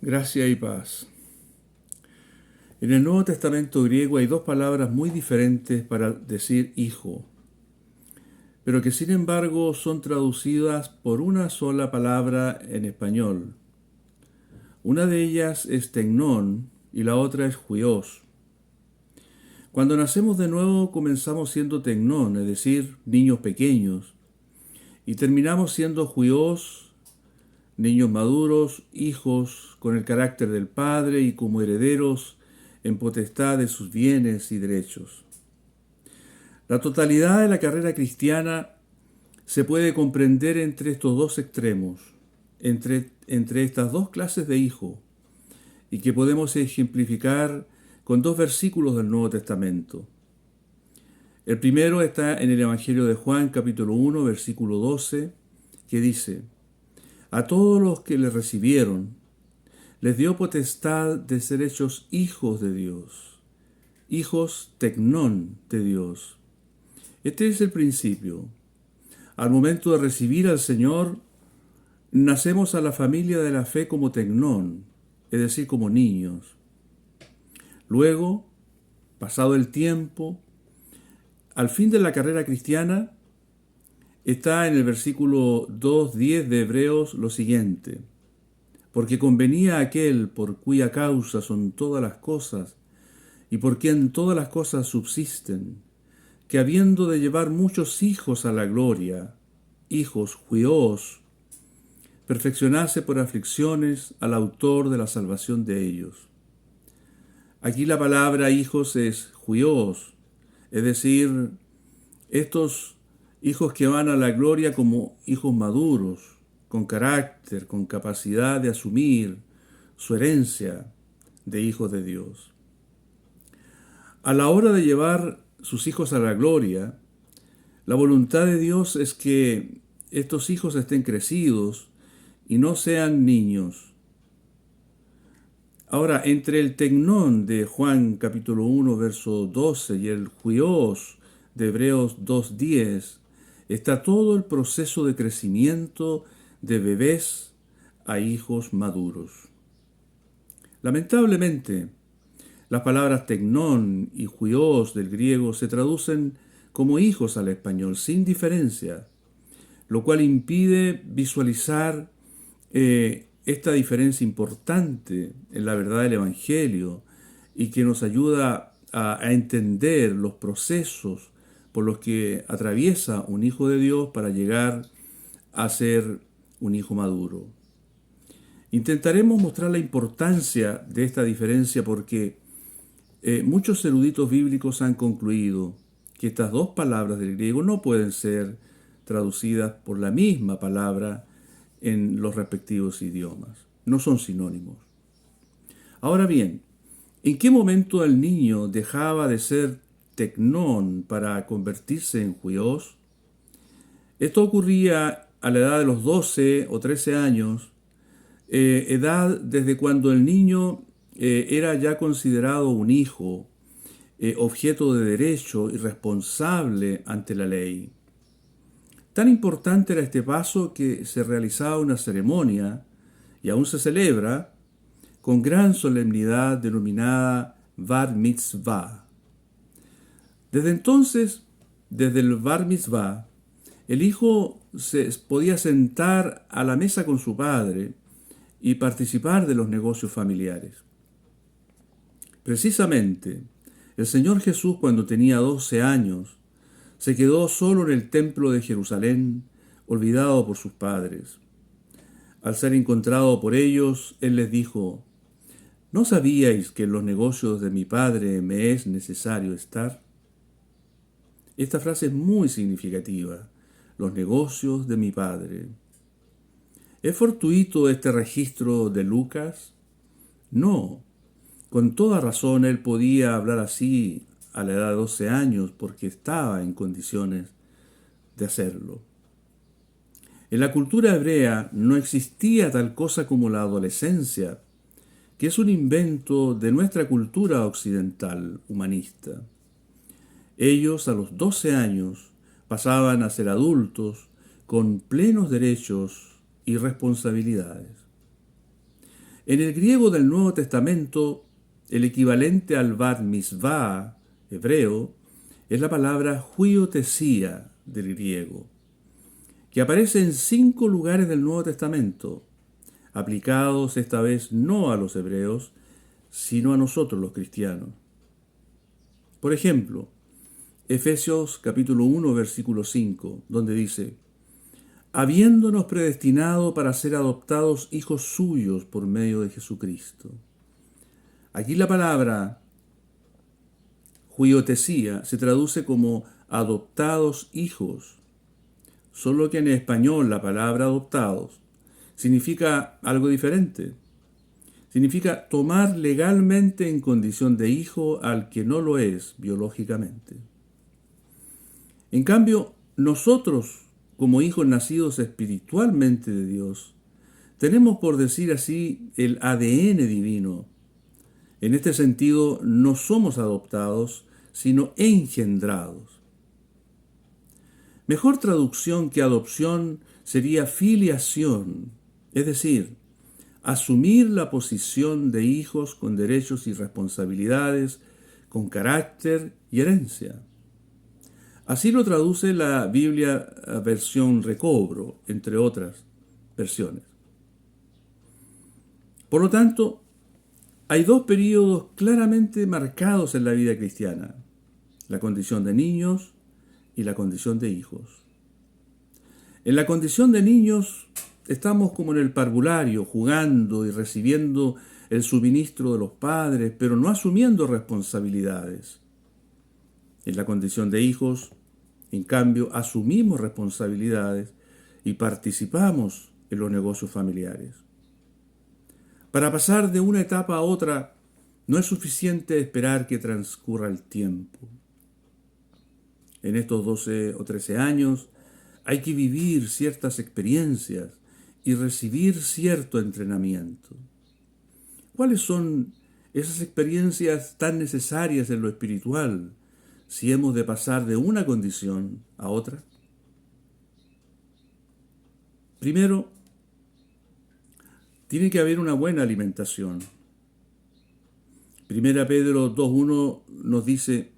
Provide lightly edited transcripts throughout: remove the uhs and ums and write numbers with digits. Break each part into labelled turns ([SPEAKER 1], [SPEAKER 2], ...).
[SPEAKER 1] Gracia y paz. En el Nuevo Testamento griego hay dos palabras muy diferentes para decir hijo, pero que sin embargo son traducidas por una sola palabra en español. Una de ellas es tecnón y la otra es huios. Cuando nacemos de nuevo comenzamos siendo tecnón, es decir, niños pequeños, y terminamos siendo huios, niños maduros, hijos con el carácter del Padre y como herederos en potestad de sus bienes y derechos. La totalidad de la carrera cristiana se puede comprender entre estos dos extremos, entre estas dos clases de hijo, y que podemos ejemplificar con dos versículos del Nuevo Testamento. El primero está en el Evangelio de Juan, capítulo 1, versículo 12, que dice: a todos los que le recibieron, les dio potestad de ser hechos hijos de Dios, hijos tecnón de Dios. Este es el principio. Al momento de recibir al Señor, nacemos a la familia de la fe como tecnón, es decir, como niños. Luego, pasado el tiempo, al fin de la carrera cristiana, está en el versículo 2:10 de Hebreos lo siguiente: porque convenía a aquel por cuya causa son todas las cosas, y por quien todas las cosas subsisten, que habiendo de llevar muchos hijos a la gloria, hijos huios, perfeccionase por aflicciones al autor de la salvación de ellos. Aquí la palabra hijos es huios, es decir, estos hijos que van a la gloria como hijos maduros, con carácter, con capacidad de asumir su herencia de hijos de Dios. A la hora de llevar sus hijos a la gloria, la voluntad de Dios es que estos hijos estén crecidos y no sean niños. Ahora, entre el tecnón de Juan capítulo 1, verso 12 y el huios de Hebreos 2:10 está todo el proceso de crecimiento de bebés a hijos maduros. Lamentablemente, las palabras tecnón y huios del griego se traducen como hijos al español sin diferencia, lo cual impide visualizar esta diferencia importante en la verdad del Evangelio y que nos ayuda a entender los procesos por los que atraviesa un hijo de Dios para llegar a ser un hijo maduro. Intentaremos mostrar la importancia de esta diferencia porque muchos eruditos bíblicos han concluido que estas dos palabras del griego no pueden ser traducidas por la misma palabra en los respectivos idiomas. No son sinónimos. Ahora bien, ¿en qué momento el niño dejaba de ser tecnón para convertirse en huios? Esto ocurría a la edad de los 12 o 13 años, edad desde cuando el niño era ya considerado un hijo, objeto de derecho y responsable ante la ley. Tan importante era este paso que se realizaba una ceremonia, y aún se celebra, con gran solemnidad denominada Bar Mitzvah. Desde entonces, desde el Bar Mitzvah, el hijo se podía sentar a la mesa con su padre y participar de los negocios familiares. Precisamente, el Señor Jesús, cuando tenía 12 años, se quedó solo en el templo de Jerusalén, olvidado por sus padres. Al ser encontrado por ellos, Él les dijo: ¿no sabíais que en los negocios de mi Padre me es necesario estar? Esta frase es muy significativa: los negocios de mi Padre. ¿Es fortuito este registro de Lucas? No. Con toda razón él podía hablar así a la edad de 12 años porque estaba en condiciones de hacerlo. En la cultura hebrea no existía tal cosa como la adolescencia, que es un invento de nuestra cultura occidental humanista. Ellos a los 12 años pasaban a ser adultos con plenos derechos y responsabilidades. En el griego del Nuevo Testamento, el equivalente al bar mitzvah hebreo es la palabra huiotesía del griego, que aparece en 5 lugares del Nuevo Testamento, aplicados esta vez no a los hebreos, sino a nosotros los cristianos. Por ejemplo, Efesios capítulo 1, versículo 5, donde dice: habiéndonos predestinado para ser adoptados hijos suyos por medio de Jesucristo. Aquí la palabra huiotesía se traduce como adoptados hijos, solo que en español la palabra adoptados significa algo diferente. Significa tomar legalmente en condición de hijo al que no lo es biológicamente. En cambio, nosotros, como hijos nacidos espiritualmente de Dios, tenemos, por decir así, el ADN divino. En este sentido, no somos adoptados, sino engendrados. Mejor traducción que adopción sería filiación, es decir, asumir la posición de hijos con derechos y responsabilidades, con carácter y herencia. Así lo traduce la Biblia versión Recobro, entre otras versiones. Por lo tanto, hay 2 períodos claramente marcados en la vida cristiana: la condición de niños y la condición de hijos. En la condición de niños estamos como en el parvulario, jugando y recibiendo el suministro de los padres, pero no asumiendo responsabilidades. En la condición de hijos, en cambio, asumimos responsabilidades y participamos en los negocios familiares. Para pasar de una etapa a otra, no es suficiente esperar que transcurra el tiempo. En estos 12 o 13 años hay que vivir ciertas experiencias y recibir cierto entrenamiento. ¿Cuáles son esas experiencias tan necesarias en lo espiritual si hemos de pasar de una condición a otra? Primero, tiene que haber una buena alimentación. Primera Pedro 2:1 nos dice: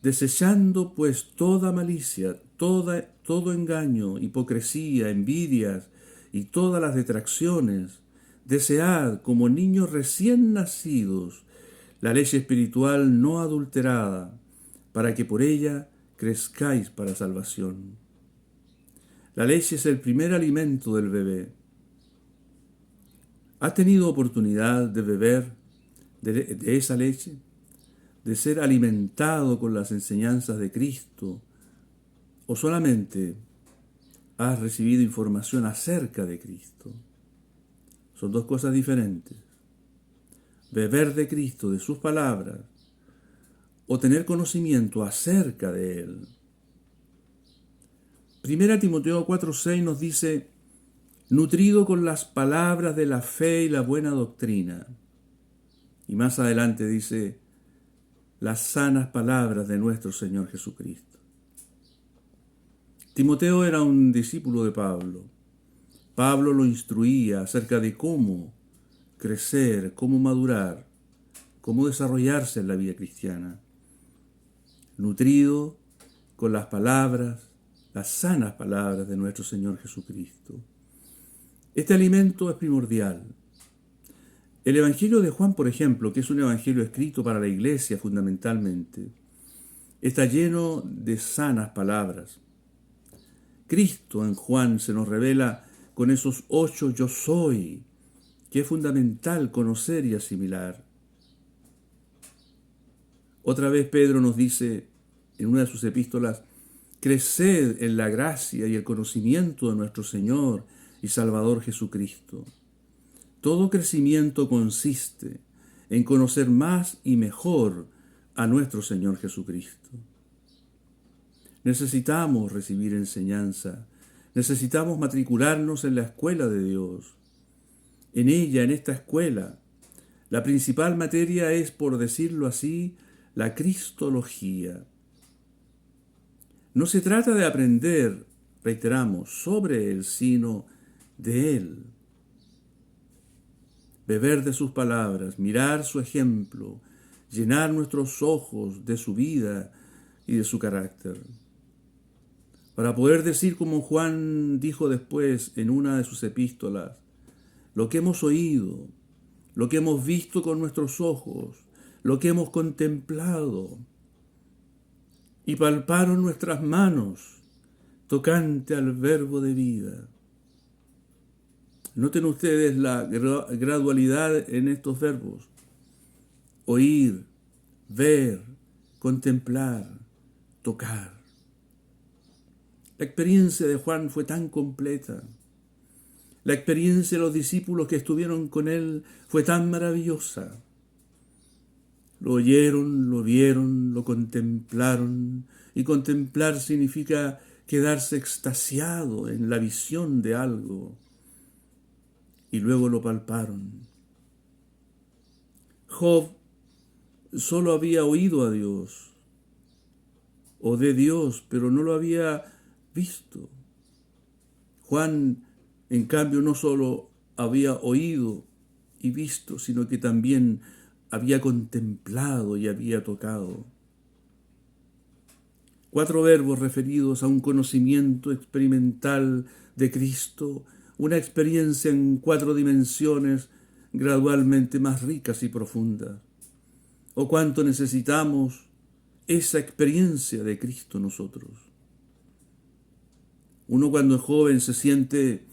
[SPEAKER 1] desechando pues toda malicia, todo engaño, hipocresía, envidias y todas las detracciones, desead como niños recién nacidos la leche espiritual no adulterada, para que por ella crezcáis para salvación. La leche es el primer alimento del bebé. ¿Has tenido oportunidad de beber de esa leche? ¿De ser alimentado con las enseñanzas de Cristo? ¿O solamente has recibido información acerca de Cristo? Son 2 cosas diferentes. Beber de Cristo, de sus palabras, o tener conocimiento acerca de Él. Primera Timoteo 4:6 nos dice: nutrido con las palabras de la fe y la buena doctrina. Y más adelante dice: las sanas palabras de nuestro Señor Jesucristo. Timoteo era un discípulo de Pablo. Pablo lo instruía acerca de cómo crecer, cómo madurar, cómo desarrollarse en la vida cristiana. Nutrido con las palabras, las sanas palabras de nuestro Señor Jesucristo. Este alimento es primordial. El Evangelio de Juan, por ejemplo, que es un evangelio escrito para la iglesia fundamentalmente, está lleno de sanas palabras. Cristo en Juan se nos revela con esos 8 yo soy, que es fundamental conocer y asimilar. Otra vez Pedro nos dice en una de sus epístolas: creced en la gracia y el conocimiento de nuestro Señor y Salvador Jesucristo. Todo crecimiento consiste en conocer más y mejor a nuestro Señor Jesucristo. Necesitamos recibir enseñanza, necesitamos matricularnos en la escuela de Dios. En ella, en esta escuela, la principal materia es, por decirlo así, la cristología. No se trata de aprender, reiteramos, sobre Él, sino de Él. beber de sus palabras, mirar su ejemplo, llenar nuestros ojos de su vida y de su carácter. Para poder decir como Juan dijo después en una de sus epístolas, lo que hemos oído, lo que hemos visto con nuestros ojos, lo que hemos contemplado y palparon nuestras manos tocante al verbo de vida. Noten ustedes la gradualidad en estos verbos. Oír, ver, contemplar, tocar. La experiencia de Juan fue tan completa. La experiencia de los discípulos que estuvieron con él fue tan maravillosa. Lo oyeron, lo vieron, lo contemplaron. Y contemplar significa quedarse extasiado en la visión de algo. Y luego lo palparon. Job solo había oído a Dios o de Dios, pero no lo había visto. Juan, en cambio, no solo había oído y visto, sino que también había contemplado y había tocado. 4 verbos referidos a un conocimiento experimental de Cristo, una experiencia en 4 dimensiones gradualmente más ricas y profundas. ¿O cuánto necesitamos esa experiencia de Cristo nosotros? Uno cuando es joven se siente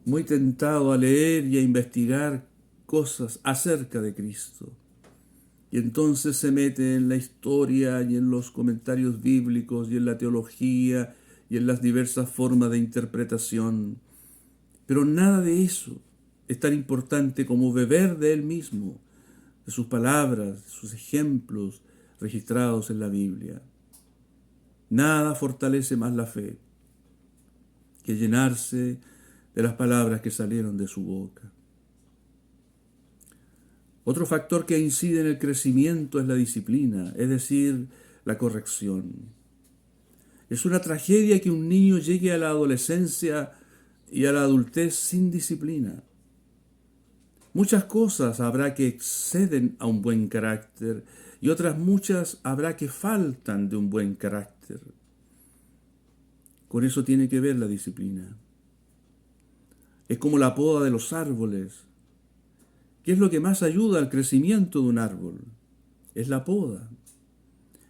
[SPEAKER 1] muy tentado a leer y a investigar cosas acerca de Cristo. Y entonces se mete en la historia y en los comentarios bíblicos y en la teología y en las diversas formas de interpretación. Pero nada de eso es tan importante como beber de Él mismo, de sus palabras, de sus ejemplos registrados en la Biblia. Nada fortalece más la fe que llenarse de las palabras que salieron de su boca. Otro factor que incide en el crecimiento es la disciplina, es decir, la corrección. Es una tragedia que un niño llegue a la adolescencia y a la adultez sin disciplina. Muchas cosas habrá que exceden a un buen carácter y otras muchas habrá que faltan de un buen carácter. Con eso tiene que ver la disciplina. Es como la poda de los árboles. ¿Qué es lo que más ayuda al crecimiento de un árbol? Es la poda.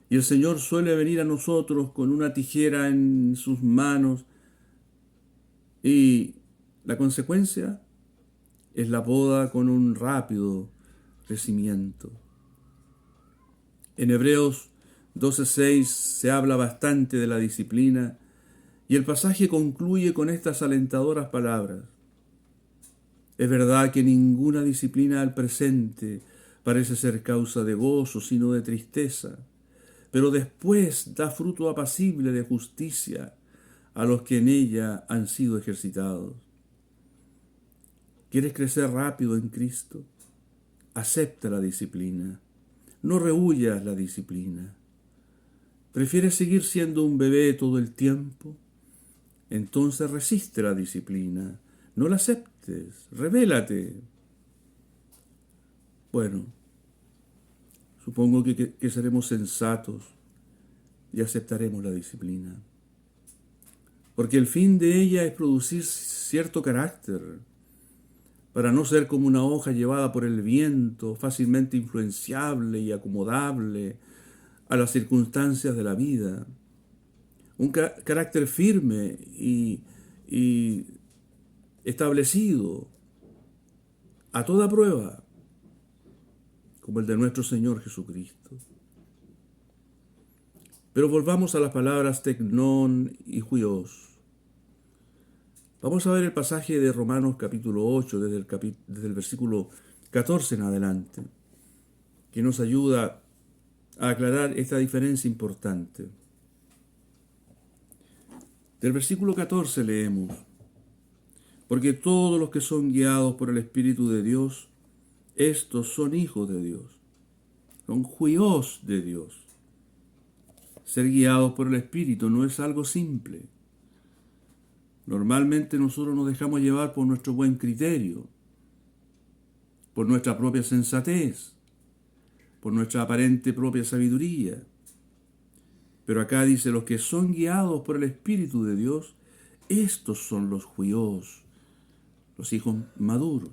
[SPEAKER 1] Y el Señor suele venir a nosotros con una tijera en sus manos y la consecuencia es la poda con un rápido crecimiento. En Hebreos 12:6 se habla bastante de la disciplina y el pasaje concluye con estas alentadoras palabras. Es verdad que ninguna disciplina al presente parece ser causa de gozo, sino de tristeza, pero después da fruto apacible de justicia a los que en ella han sido ejercitados. ¿Quieres crecer rápido en Cristo? Acepta la disciplina. No rehuyas la disciplina. ¿Prefieres seguir siendo un bebé todo el tiempo? Entonces resiste la disciplina. No la aceptes. Rebélate. Bueno, supongo que seremos sensatos y aceptaremos la disciplina. Porque el fin de ella es producir cierto carácter, para no ser como una hoja llevada por el viento, fácilmente influenciable y acomodable a las circunstancias de la vida. Un carácter firme y establecido a toda prueba, como el de nuestro Señor Jesucristo. Pero volvamos a las palabras tecnón y huios. Vamos a ver el pasaje de Romanos capítulo 8, desde el versículo 14 en adelante, que nos ayuda a aclarar esta diferencia importante. Del versículo 14 leemos: porque todos los que son guiados por el Espíritu de Dios, estos son hijos de Dios, son huios de Dios. Ser guiados por el Espíritu no es algo simple. Normalmente nosotros nos dejamos llevar por nuestro buen criterio, por nuestra propia sensatez, por nuestra aparente propia sabiduría. Pero acá dice, los que son guiados por el Espíritu de Dios, estos son los huios, los hijos maduros.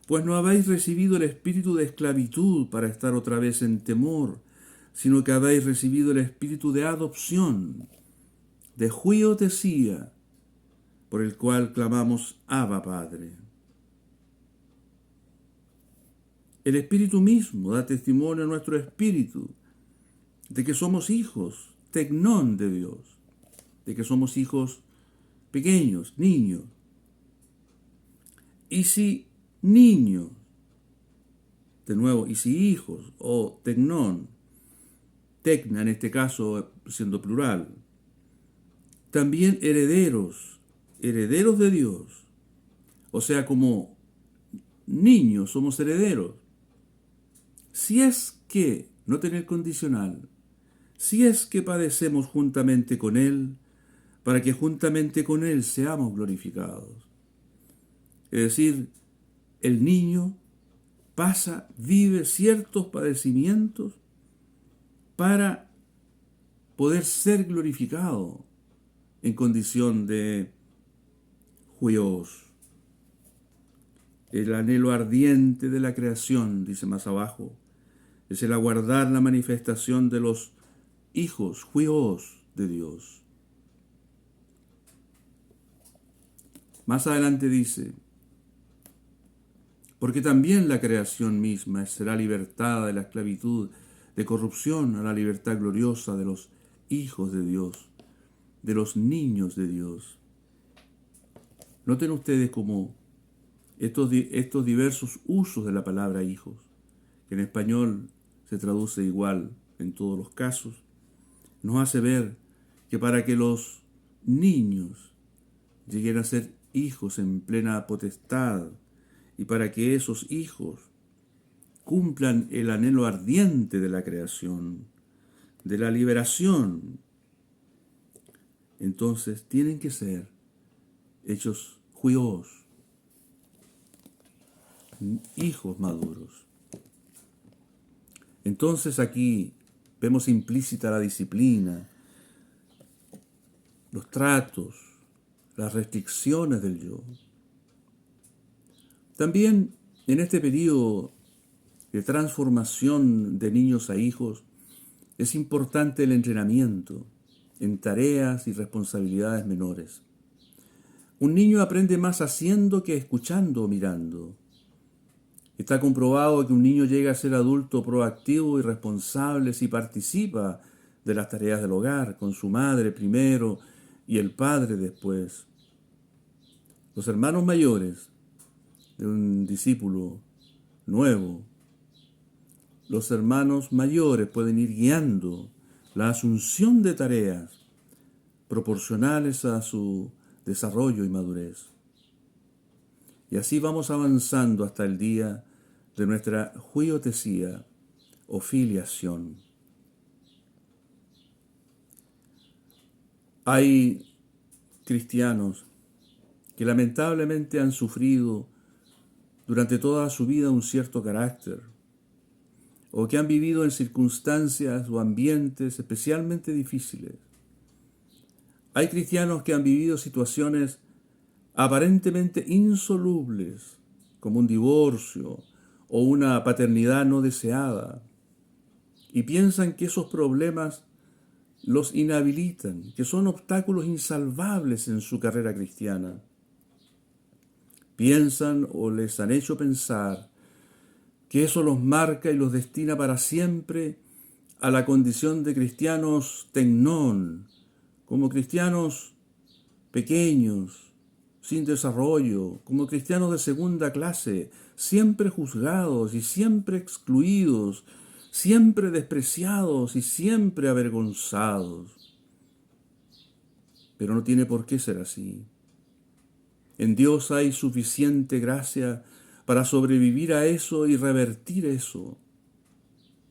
[SPEAKER 1] Pues no habéis recibido el espíritu de esclavitud para estar otra vez en temor, sino que habéis recibido el espíritu de adopción, de huiotesía, por el cual clamamos Abba, Padre. El Espíritu mismo da testimonio a nuestro espíritu de que somos hijos, tecnón de Dios, de que somos hijos pequeños, niños. Y si niños, de nuevo, y si hijos, o tecnón, tecna en este caso siendo plural, también herederos, herederos de Dios, o sea, como niños somos herederos. Si es que, no tener condicional, si es que padecemos juntamente con Él, para que juntamente con Él seamos glorificados. Es decir, el niño vive ciertos padecimientos para poder ser glorificado en condición de huios. El anhelo ardiente de la creación, dice más abajo, es el aguardar la manifestación de los hijos, huios de Dios. Más adelante dice, porque también la creación misma será libertada de la esclavitud de corrupción a la libertad gloriosa de los hijos de Dios, de los niños de Dios. Noten ustedes cómo estos diversos usos de la palabra hijos, que en español se traduce igual en todos los casos, nos hace ver que para que los niños lleguen a ser hijos en plena potestad y para que esos hijos cumplan el anhelo ardiente de la creación, de la liberación, entonces tienen que ser hechos huios, hijos maduros. Entonces aquí vemos implícita la disciplina, los tratos, las restricciones del yo. También en este periodo de transformación de niños a hijos es importante el entrenamiento en tareas y responsabilidades menores. Un niño aprende más haciendo que escuchando o mirando. Está comprobado que un niño llega a ser adulto proactivo y responsable si participa de las tareas del hogar, con su madre primero y el padre después. Los hermanos mayores de un discípulo nuevo, los hermanos mayores pueden ir guiando la asunción de tareas proporcionales a su desarrollo y madurez. Y así vamos avanzando hasta el día de nuestra huiotesía o filiación. Hay cristianos que lamentablemente han sufrido durante toda su vida un cierto carácter, o que han vivido en circunstancias o ambientes especialmente difíciles. Hay cristianos que han vivido situaciones aparentemente insolubles, como un divorcio o una paternidad no deseada, y piensan que esos problemas los inhabilitan, que son obstáculos insalvables en su carrera cristiana. Piensan o les han hecho pensar que eso los marca y los destina para siempre a la condición de cristianos tecnón, como cristianos pequeños, sin desarrollo, como cristianos de segunda clase, siempre juzgados y siempre excluidos, siempre despreciados y siempre avergonzados. Pero no tiene por qué ser así. En Dios hay suficiente gracia para sobrevivir a eso y revertir eso.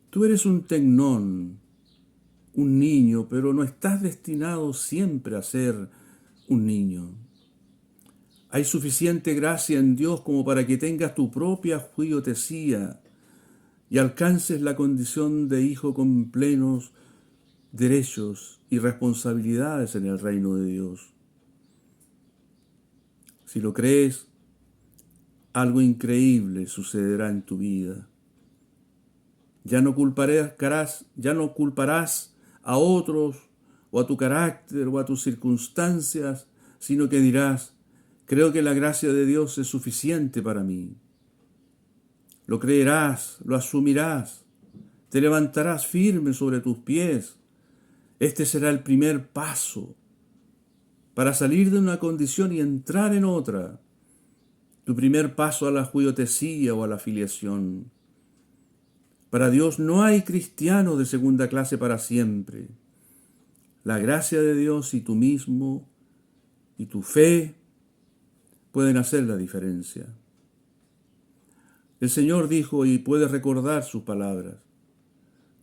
[SPEAKER 1] Tú eres un tecnón, un niño, pero no estás destinado siempre a ser un niño. Hay suficiente gracia en Dios como para que tengas tu propia juiotesía y alcances la condición de hijo con plenos derechos y responsabilidades en el reino de Dios. Si lo crees, algo increíble sucederá en tu vida. Ya no culparás a otros o a tu carácter o a tus circunstancias, sino que dirás: creo que la gracia de Dios es suficiente para mí. Lo creerás, lo asumirás, te levantarás firme sobre tus pies. Este será el primer paso para salir de una condición y entrar en otra. Tu primer paso a la juiotesía o a la filiación. Para Dios no hay cristianos de segunda clase para siempre. La gracia de Dios y tú mismo y tu fe pueden hacer la diferencia. El Señor dijo, y puedes recordar sus palabras: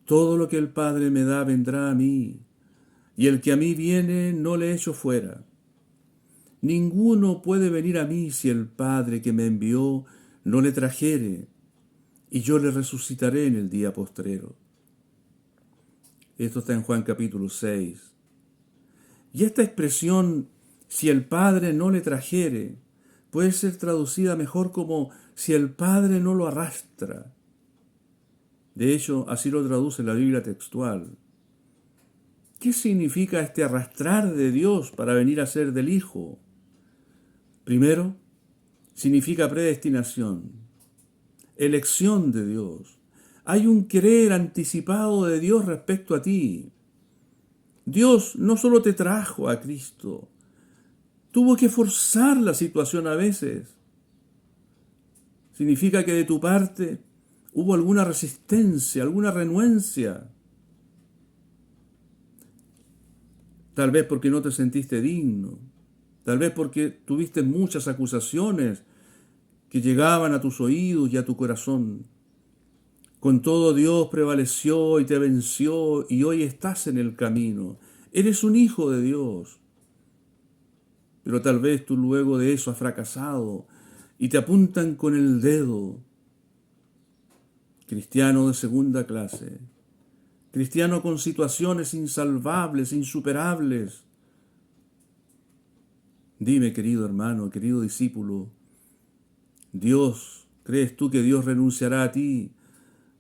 [SPEAKER 1] todo lo que el Padre me da vendrá a mí, y el que a mí viene no le echo fuera. Ninguno puede venir a mí si el Padre que me envió no le trajere, y yo le resucitaré en el día postrero. Esto está en Juan capítulo 6. Y esta expresión, si el Padre no le trajere, puede ser traducida mejor como si el Padre no lo arrastra. De hecho, así lo traduce la Biblia textual. ¿Qué significa este arrastrar de Dios para venir a ser del Hijo? Primero, significa predestinación, elección de Dios. Hay un querer anticipado de Dios respecto a ti. Dios no solo te trajo a Cristo, tuvo que forzar la situación a veces. Significa que de tu parte hubo alguna resistencia, alguna renuencia. Tal vez porque no te sentiste digno, tal vez porque tuviste muchas acusaciones que llegaban a tus oídos y a tu corazón. Con todo, Dios prevaleció y te venció y hoy estás en el camino. Eres un hijo de Dios. Pero tal vez tú luego de eso has fracasado y te apuntan con el dedo. Cristiano de segunda clase. Cristiano con situaciones insalvables, insuperables. Dime, querido hermano, querido discípulo, ¿crees tú que Dios renunciará a ti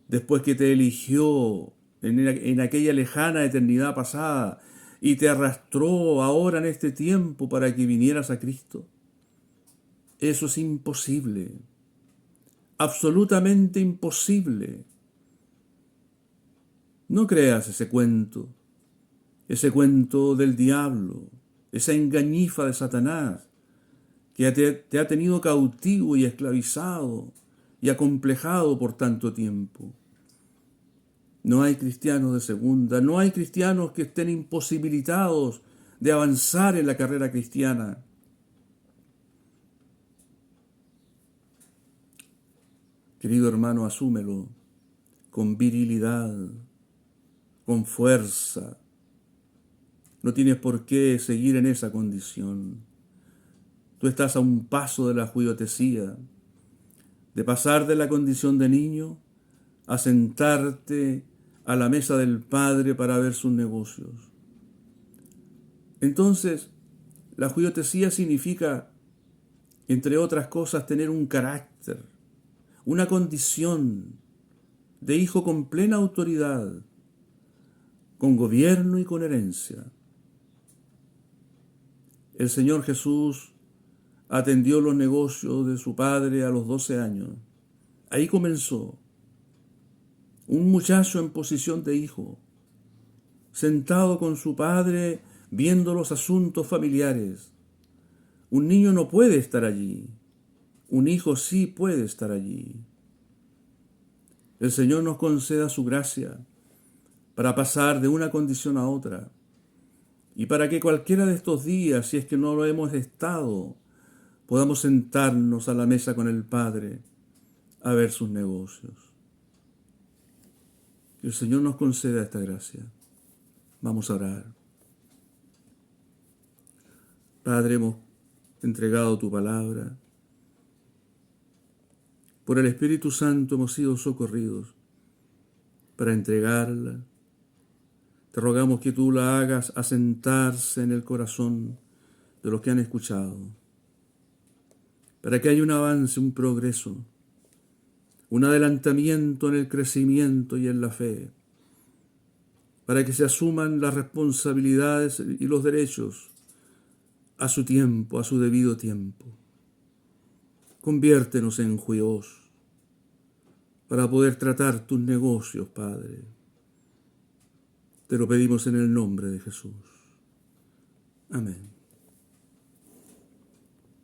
[SPEAKER 1] después que te eligió en aquella lejana eternidad pasada y te arrastró ahora en este tiempo para que vinieras a Cristo? Eso es imposible, absolutamente imposible. No creas ese cuento del diablo, esa engañifa de Satanás que te ha tenido cautivo y esclavizado y acomplejado por tanto tiempo. No hay cristianos de segunda, no hay cristianos que estén imposibilitados de avanzar en la carrera cristiana. Querido hermano, asúmelo con virilidad, con fuerza. No tienes por qué seguir en esa condición. Tú estás a un paso de la judiotesía, de pasar de la condición de niño a sentarte a la mesa del Padre para ver sus negocios. Entonces, la judiotesía significa, entre otras cosas, tener un carácter, una condición de hijo con plena autoridad, con gobierno y con herencia. El Señor Jesús atendió los negocios de su padre a los 12 años. Ahí comenzó. Un muchacho en posición de hijo, sentado con su padre viendo los asuntos familiares. Un niño no puede estar allí. Un hijo sí puede estar allí. El Señor nos conceda su gracia para pasar de una condición a otra y para que cualquiera de estos días, si es que no lo hemos estado, podamos sentarnos a la mesa con el Padre a ver sus negocios. Que el Señor nos conceda esta gracia. Vamos a orar. Padre, hemos entregado tu palabra. Por el Espíritu Santo hemos sido socorridos para entregarla. Te rogamos que tú la hagas asentarse en el corazón de los que han escuchado, para que haya un avance, un progreso, un adelantamiento en el crecimiento y en la fe, para que se asuman las responsabilidades y los derechos a su tiempo, a su debido tiempo. Conviértenos en juicios para poder tratar tus negocios, Padre. Te lo pedimos en el nombre de Jesús. Amén.